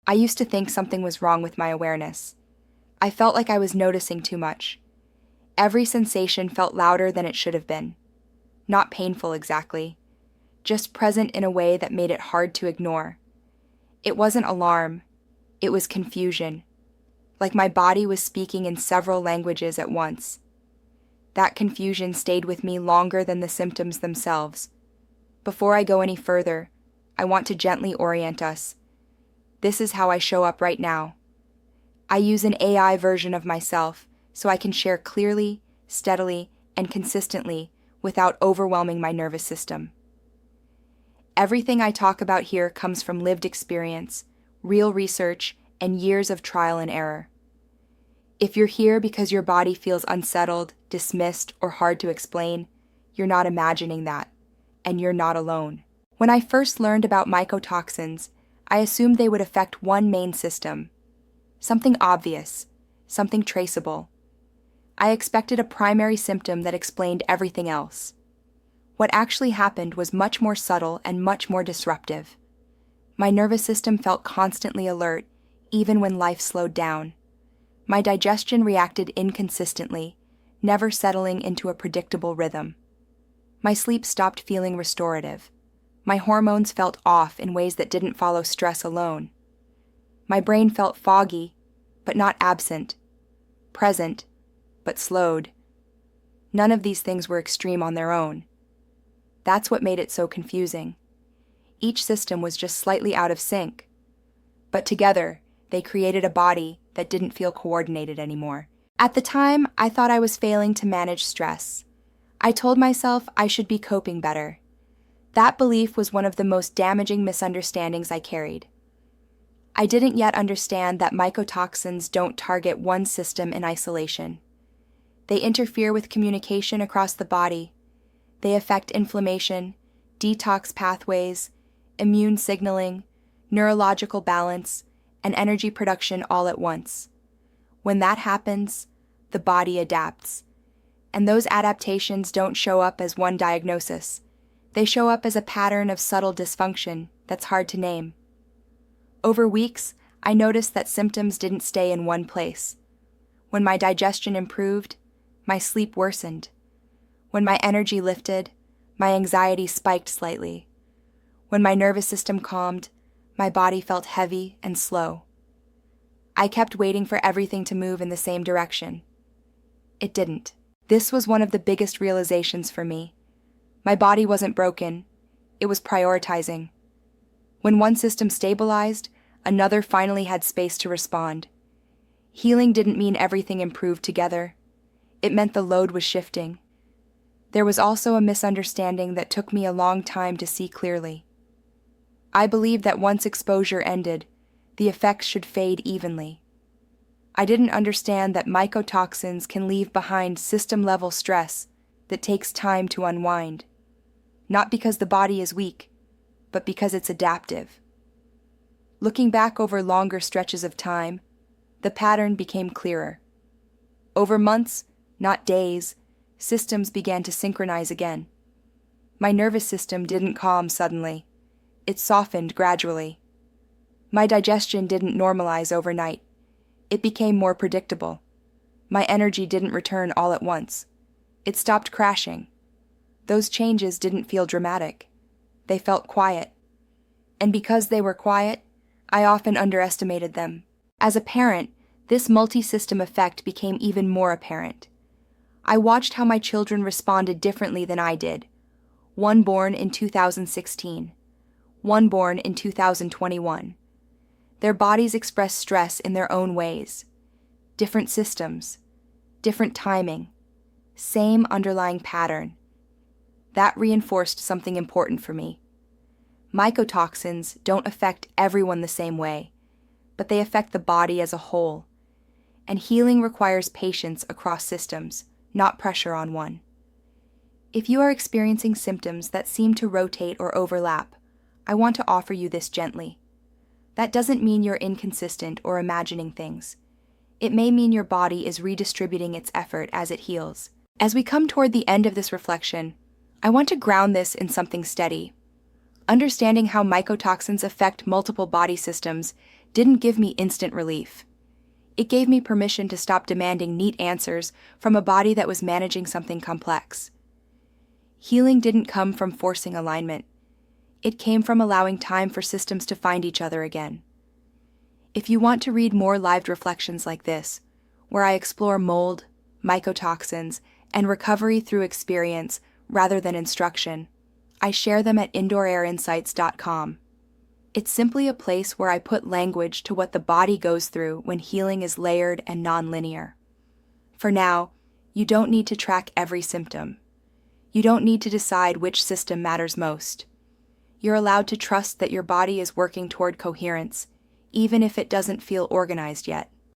I used to think something was wrong with my awareness. I felt like I was noticing too much. Every sensation felt louder than it should have been. Not painful exactly, just present in a way that made it hard to ignore. It wasn't alarm, it was confusion, like my body was speaking in several languages at once. That confusion stayed with me longer than the symptoms themselves. Before I go any further, I want to gently orient us. This is how I show up right now. I use an AI version of myself so I can share clearly, steadily, and consistently without overwhelming my nervous system. Everything I talk about here comes from lived experience, real research, and years of trial and error. If you're here because your body feels unsettled, dismissed, or hard to explain, you're not imagining that, and you're not alone. When I first learned about mycotoxins, I assumed they would affect one main system. Something obvious, something traceable. I expected a primary symptom that explained everything else. What actually happened was much more subtle and much more disruptive. My nervous system felt constantly alert, even when life slowed down. My digestion reacted inconsistently, never settling into a predictable rhythm. My sleep stopped feeling restorative. My hormones felt off in ways that didn't follow stress alone. My brain felt foggy, but not absent. Present, but slowed. None of these things were extreme on their own. That's what made it so confusing. Each system was just slightly out of sync. But together, they created a body that didn't feel coordinated anymore. At the time, I thought I was failing to manage stress. I told myself I should be coping better. That belief was one of the most damaging misunderstandings I carried. I didn't yet understand that mycotoxins don't target one system in isolation. They interfere with communication across the body. They affect inflammation, detox pathways, immune signaling, neurological balance, and energy production all at once. When that happens, the body adapts. And those adaptations don't show up as one diagnosis. They show up as a pattern of subtle dysfunction that's hard to name. Over weeks, I noticed that symptoms didn't stay in one place. When my digestion improved, my sleep worsened. When my energy lifted, my anxiety spiked slightly. When my nervous system calmed, my body felt heavy and slow. I kept waiting for everything to move in the same direction. It didn't. This was one of the biggest realizations for me. My body wasn't broken, it was prioritizing. When one system stabilized, another finally had space to respond. Healing didn't mean everything improved together. It meant the load was shifting. There was also a misunderstanding that took me a long time to see clearly. I believed that once exposure ended, the effects should fade evenly. I didn't understand that mycotoxins can leave behind system-level stress that takes time to unwind. Not because the body is weak, but because it's adaptive. Looking back over longer stretches of time, the pattern became clearer. Over months, not days, systems began to synchronize again. My nervous system didn't calm suddenly. It softened gradually. My digestion didn't normalize overnight. It became more predictable. My energy didn't return all at once. It stopped crashing. Those changes didn't feel dramatic. They felt quiet. And because they were quiet, I often underestimated them. As a parent, this multi-system effect became even more apparent. I watched how my children responded differently than I did. One born in 2016. One born in 2021. Their bodies express stress in their own ways. Different systems. Different timing. Same underlying pattern. That reinforced something important for me. Mycotoxins don't affect everyone the same way, but they affect the body as a whole. And healing requires patience across systems, not pressure on one. If you are experiencing symptoms that seem to rotate or overlap, I want to offer you this gently. That doesn't mean you're inconsistent or imagining things. It may mean your body is redistributing its effort as it heals. As we come toward the end of this reflection, I want to ground this in something steady. Understanding how mycotoxins affect multiple body systems didn't give me instant relief. It gave me permission to stop demanding neat answers from a body that was managing something complex. Healing didn't come from forcing alignment. It came from allowing time for systems to find each other again. If you want to read more lived reflections like this, where I explore mold, mycotoxins, and recovery through experience rather than instruction, I share them at indoorarinsights.com. It's simply a place where I put language to what the body goes through when healing is layered and non-linear. For now, you don't need to track every symptom. You don't need to decide which system matters most. You're allowed to trust that your body is working toward coherence, even if it doesn't feel organized yet.